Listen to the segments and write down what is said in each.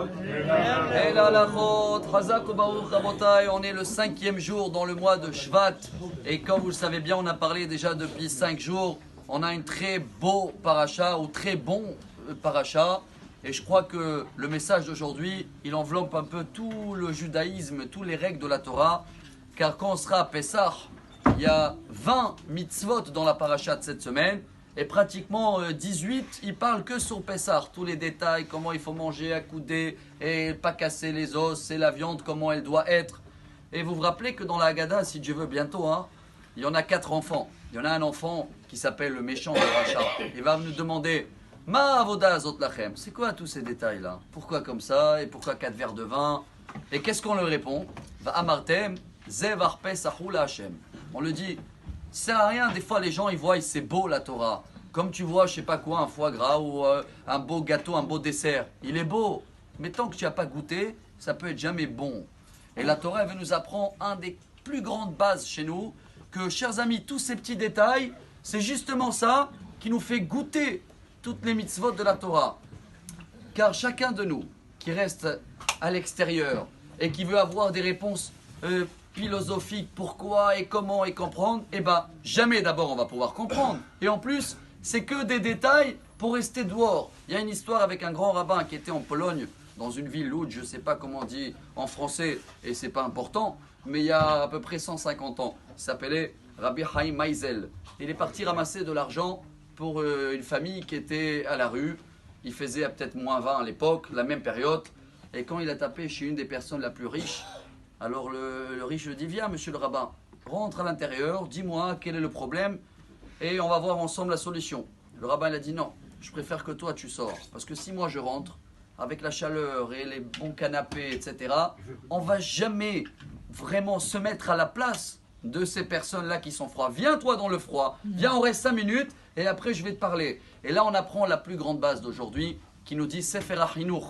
Et la lachot, Hazak ou Baruch Rabotai, on est le 5e jour dans le mois de Shvat. Et comme vous le savez bien, on a parlé déjà depuis 5 jours. On a un très beau paracha ou très bon paracha. Et je crois que le message d'aujourd'hui, il enveloppe un peu tout le judaïsme, toutes les règles de la Torah. Car quand on sera à Pessah, il y a 20 mitzvot dans la paracha de cette semaine. Et pratiquement 18, il parle que sur Pessah. Tous les détails, comment il faut manger, accouder, et pas casser les os, et la viande, comment elle doit être. Et vous vous rappelez que dans la Haggadah, si Dieu veut bientôt, il y en a 4 enfants. Il y en a un enfant qui s'appelle le méchant de Racha. Il va nous demander, Ma avoda azot lachem, c'est quoi tous ces détails-là? Pourquoi comme ça? Et pourquoi 4 verres de vin? Et qu'est-ce qu'on leur répond? Va amartem, zevar pesachou la Hashem. On le dit, ça sert à rien, des fois les gens ils voient, c'est beau la Torah. Comme tu vois, je sais pas quoi, un foie gras ou un beau gâteau, un beau dessert. Il est beau, mais tant que tu n'as pas goûté, ça peut être jamais bon. Et la Torah, elle nous apprend un des plus grandes bases chez nous, que chers amis, tous ces petits détails, c'est justement ça qui nous fait goûter toutes les mitzvot de la Torah. Car chacun de nous qui reste à l'extérieur et qui veut avoir des réponses philosophiques, pourquoi et comment et comprendre, eh bien jamais d'abord on va pouvoir comprendre. Et en plus, c'est que des détails pour rester dehors. Il y a une histoire avec un grand rabbin qui était en Pologne, dans une ville Lodz, je ne sais pas comment on dit en français, et c'est pas important, mais il y a à peu près 150 ans. Il s'appelait Rabbi Chaim Meisel. Il est parti ramasser de l'argent pour une famille qui était à la rue. Il faisait peut-être moins 20 à l'époque, la même période. Et quand il a tapé chez une des personnes la plus riches, alors le riche lui dit, viens monsieur le rabbin, rentre à l'intérieur, dis-moi quel est le problème et on va voir ensemble la solution. Le rabbin il a dit non, je préfère que toi tu sors. Parce que si moi je rentre, avec la chaleur et les bons canapés, etc., on ne va jamais vraiment se mettre à la place de ces personnes-là qui sont froides. Viens toi dans le froid, viens on reste 5 minutes et après je vais te parler. Et là on apprend la plus grande base d'aujourd'hui qui nous dit Sefer HaChinuch,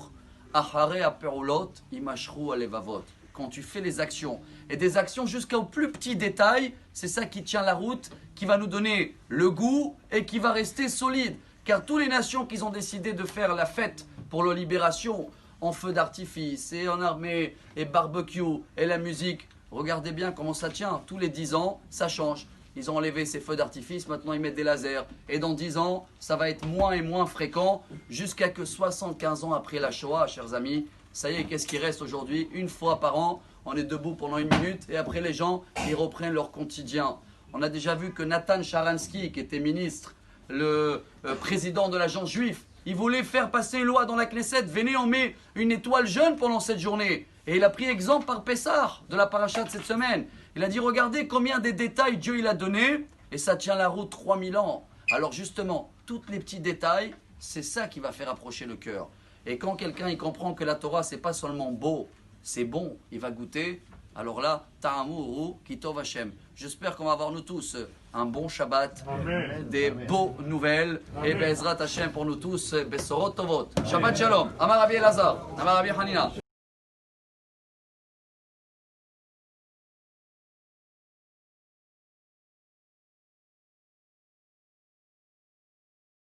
Achare Aperulot, Imashru Alevavot. Quand tu fais les actions, et des actions jusqu'au plus petit détail, c'est ça qui tient la route, qui va nous donner le goût et qui va rester solide. Car toutes les nations qui ont décidé de faire la fête pour la libération, en feu d'artifice et en armée et barbecue et la musique, regardez bien comment ça tient. Tous les 10 ans, ça change. Ils ont enlevé ces feux d'artifice, maintenant ils mettent des lasers. Et dans 10 ans, ça va être moins et moins fréquent, jusqu'à que 75 ans après la Shoah, chers amis, ça y est, qu'est-ce qui reste aujourd'hui? Une fois par an, on est debout pendant 1 minute et après les gens, ils reprennent leur quotidien. On a déjà vu que Nathan Sharansky, qui était ministre, le président de l'agence juive, il voulait faire passer une loi dans la Knesset, venez on met une étoile jaune pendant cette journée. Et il a pris exemple par Pessah, de la paracha de cette semaine. Il a dit, regardez combien des détails Dieu il a donné, et ça tient la route 3000 ans. Alors justement, tous les petits détails, c'est ça qui va faire approcher le cœur. Et quand quelqu'un il comprend que la Torah c'est pas seulement beau, c'est bon, il va goûter. Alors là, ta'amuru kitov Hashem. J'espère qu'on va avoir nous tous un bon Shabbat, Amen. Des beaux nouvelles Amen. Et Bezrat Hashem pour nous tous, Besorot Tovot. Shabbat Shalom. Amar Rabbi Elazar, Amar Rabbi Hanina.